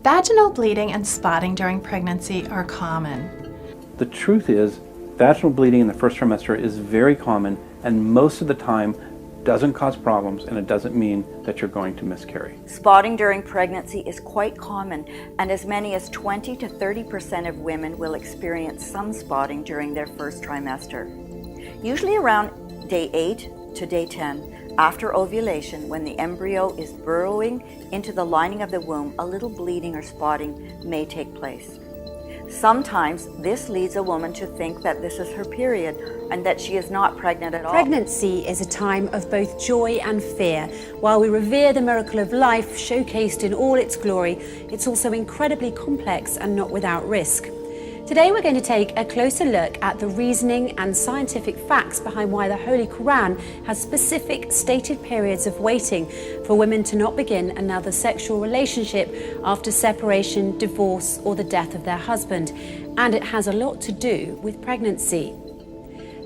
Vaginal bleeding and spotting during pregnancy are common. The truth is, vaginal bleeding in the first trimester is very common and most of the time doesn't cause problems, and it doesn't mean that you're going to miscarry. Spotting during pregnancy is quite common, and as many as 20 to 30% of women will experience some spotting during their first trimester. Usually around day 8 to day 10, after ovulation, when the embryo is burrowing into the lining of the womb, a little bleeding or spotting may take place. Sometimes this leads a woman to think that this is her period and that she is not pregnant at all. Pregnancy is a time of both joy and fear. While we revere the miracle of life showcased in all its glory, it's also incredibly complex and not without risk. Today we're going to take a closer look at the reasoning and scientific facts behind why the Holy Quran has specific stated periods of waiting for women to not begin another sexual relationship after separation, divorce, or the death of their husband. And it has a lot to do with pregnancy.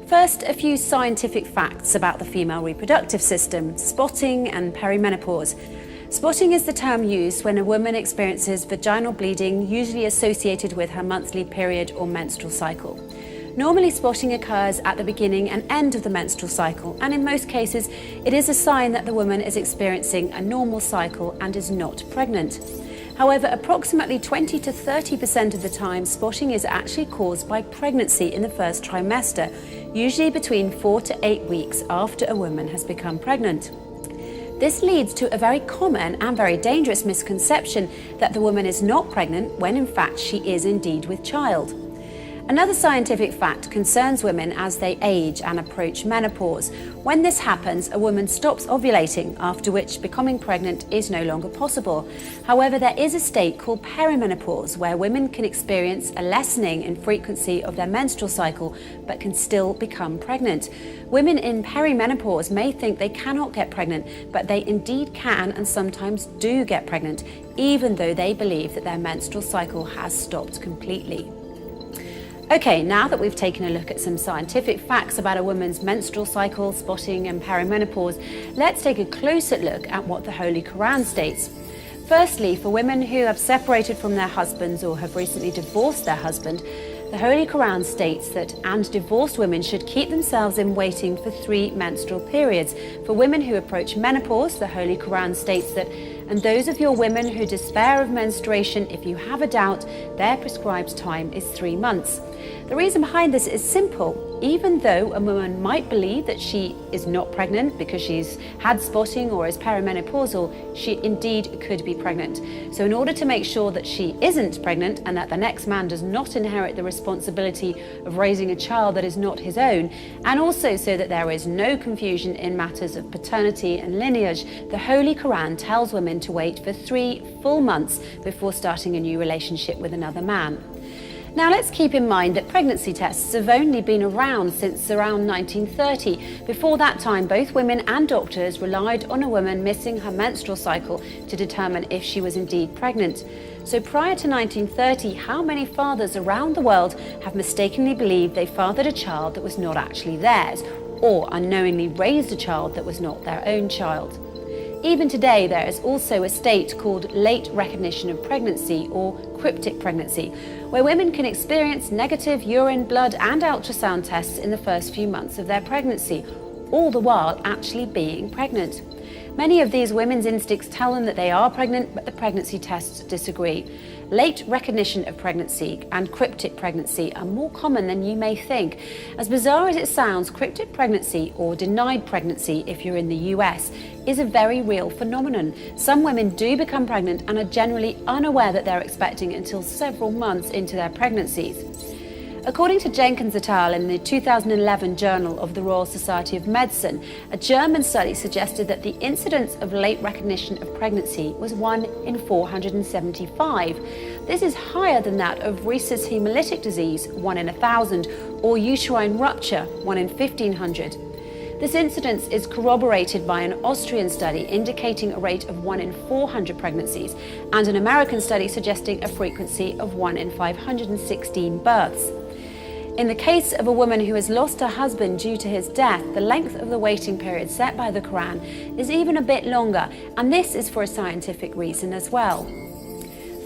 First, a few scientific facts about the female reproductive system, spotting and perimenopause. Spotting is the term used when a woman experiences vaginal bleeding, usually associated with her monthly period or menstrual cycle. Normally, spotting occurs at the beginning and end of the menstrual cycle, and in most cases, it is a sign that the woman is experiencing a normal cycle and is not pregnant. However, approximately 20 to 30% of the time, spotting is actually caused by pregnancy in the first trimester, usually between 4 to 8 weeks after a woman has become pregnant. This leads to a very common and very dangerous misconception that the woman is not pregnant when in fact she is indeed with child. Another scientific fact concerns women as they age and approach menopause. When this happens, a woman stops ovulating, after which becoming pregnant is no longer possible. However, there is a state called perimenopause where women can experience a lessening in frequency of their menstrual cycle but can still become pregnant. Women in perimenopause may think they cannot get pregnant, but they indeed can and sometimes do get pregnant, even though they believe that their menstrual cycle has stopped completely. Okay, now that we've taken a look at some scientific facts about a woman's menstrual cycle, spotting and perimenopause, let's take a closer look at what the Holy Quran states. Firstly, for women who have separated from their husbands or have recently divorced their husband, the Holy Quran states that divorced women should keep themselves in waiting for 3 menstrual periods. For women who approach menopause, the Holy Quran states that, and those of your women who despair of menstruation, if you have a doubt, their prescribed time is 3 months. The reason behind this is simple. Even though a woman might believe that she is not pregnant because she's had spotting or is perimenopausal, she indeed could be pregnant. So in order to make sure that she isn't pregnant and that the next man does not inherit the responsibility of raising a child that is not his own, and also so that there is no confusion in matters of paternity and lineage, the Holy Quran tells women to wait for 3 full months before starting a new relationship with another man. Now let's keep in mind that pregnancy tests have only been around since around 1930. Before that time, both women and doctors relied on a woman missing her menstrual cycle to determine if she was indeed pregnant. So prior to 1930, how many fathers around the world have mistakenly believed they fathered a child that was not actually theirs, or unknowingly raised a child that was not their own child? Even today, there is also a state called late recognition of pregnancy, or cryptic pregnancy, where women can experience negative urine, blood and ultrasound tests in the first few months of their pregnancy, all the while actually being pregnant. Many of these women's instincts tell them that they are pregnant, but the pregnancy tests disagree. Late recognition of pregnancy and cryptic pregnancy are more common than you may think. As bizarre as it sounds, cryptic pregnancy, or denied pregnancy if you're in the US, is a very real phenomenon. Some women do become pregnant and are generally unaware that they're expecting until several months into their pregnancies. According to Jenkins et al. In the 2011 Journal of the Royal Society of Medicine, a German study suggested that the incidence of late recognition of pregnancy was 1 in 475. This is higher than that of rhesus hemolytic disease, 1 in 1,000, or uterine rupture, 1 in 1,500. This incidence is corroborated by an Austrian study indicating a rate of 1 in 400 pregnancies, and an American study suggesting a frequency of 1 in 516 births. In the case of a woman who has lost her husband due to his death, the length of the waiting period set by the Quran is even a bit longer, and this is for a scientific reason as well.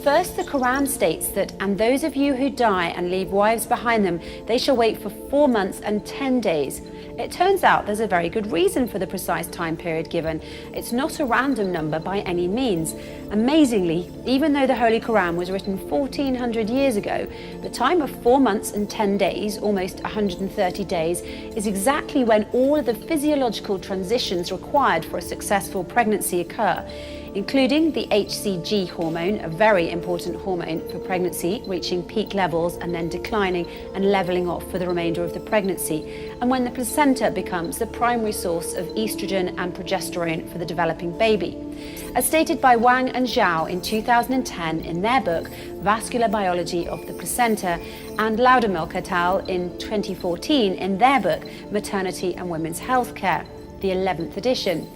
First, the Quran states that, "And those of you who die and leave wives behind them, they shall wait for 4 months and 10 days. It turns out there's a very good reason for the precise time period given. It's not a random number by any means. Amazingly, even though the Holy Quran was written 1400 years ago, the time of 4 months and 10 days, almost 130 days, is exactly when all of the physiological transitions required for a successful pregnancy occur, including the HCG hormone, a very important hormone for pregnancy, reaching peak levels and then declining and leveling off for the remainder of the pregnancy, and when the placenta becomes the primary source of estrogen and progesterone for the developing baby. As stated by Wang and Zhao in 2010 in their book Vascular Biology of the Placenta, and Loudermilk et al. In 2014 in their book Maternity and Women's Healthcare, the 11th edition.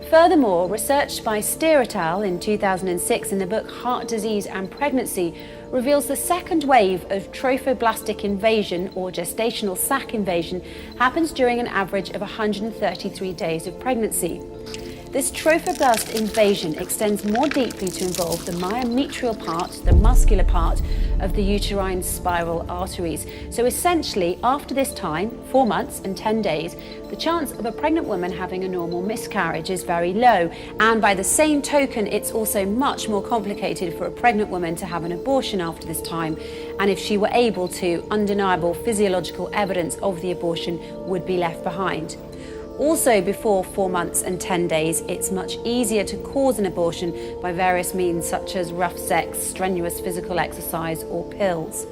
Furthermore, research by Steer et al. In 2006 in the book Heart Disease and Pregnancy reveals the second wave of trophoblastic invasion, or gestational sac invasion, happens during an average of 133 days of pregnancy. This trophoblast invasion extends more deeply to involve the myometrial part, the muscular part of the uterine spiral arteries. So essentially, after this time, 4 months and 10 days, the chance of a pregnant woman having a normal miscarriage is very low. And by the same token, it's also much more complicated for a pregnant woman to have an abortion after this time. And if she were able to, undeniable physiological evidence of the abortion would be left behind. Also, before 4 months and 10 days, it's much easier to cause an abortion by various means such as rough sex, strenuous physical exercise, or pills.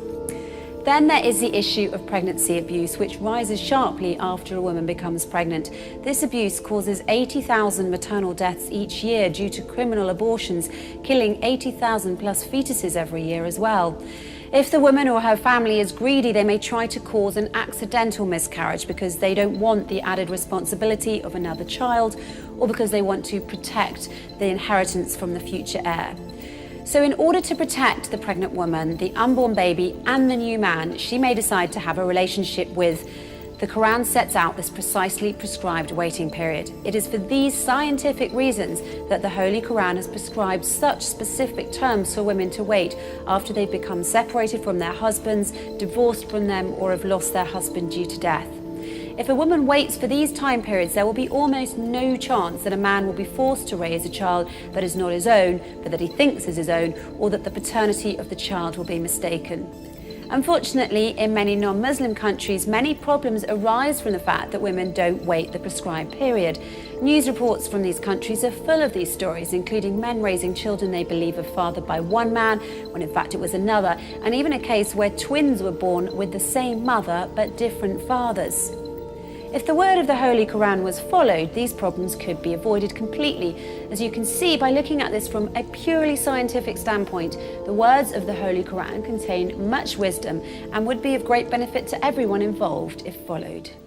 Then there is the issue of pregnancy abuse, which rises sharply after a woman becomes pregnant. This abuse causes 80,000 maternal deaths each year due to criminal abortions, killing 80,000 plus fetuses every year as well. If the woman or her family is greedy, they may try to cause an accidental miscarriage because they don't want the added responsibility of another child, or because they want to protect the inheritance from the future heir. So in order to protect the pregnant woman, the unborn baby and the new man she may decide to have a relationship with, the Quran sets out this precisely prescribed waiting period. It is for these scientific reasons that the Holy Quran has prescribed such specific terms for women to wait after they've become separated from their husbands, divorced from them, or have lost their husband due to death. If a woman waits for these time periods, there will be almost no chance that a man will be forced to raise a child that is not his own, but that he thinks is his own, or that the paternity of the child will be mistaken. Unfortunately, in many non-Muslim countries, many problems arise from the fact that women don't wait the prescribed period. News reports from these countries are full of these stories, including men raising children they believe are fathered by one man, when in fact it was another, and even a case where twins were born with the same mother but different fathers. If the word of the Holy Quran was followed, these problems could be avoided completely. As you can see by looking at this from a purely scientific standpoint, the words of the Holy Quran contain much wisdom and would be of great benefit to everyone involved if followed.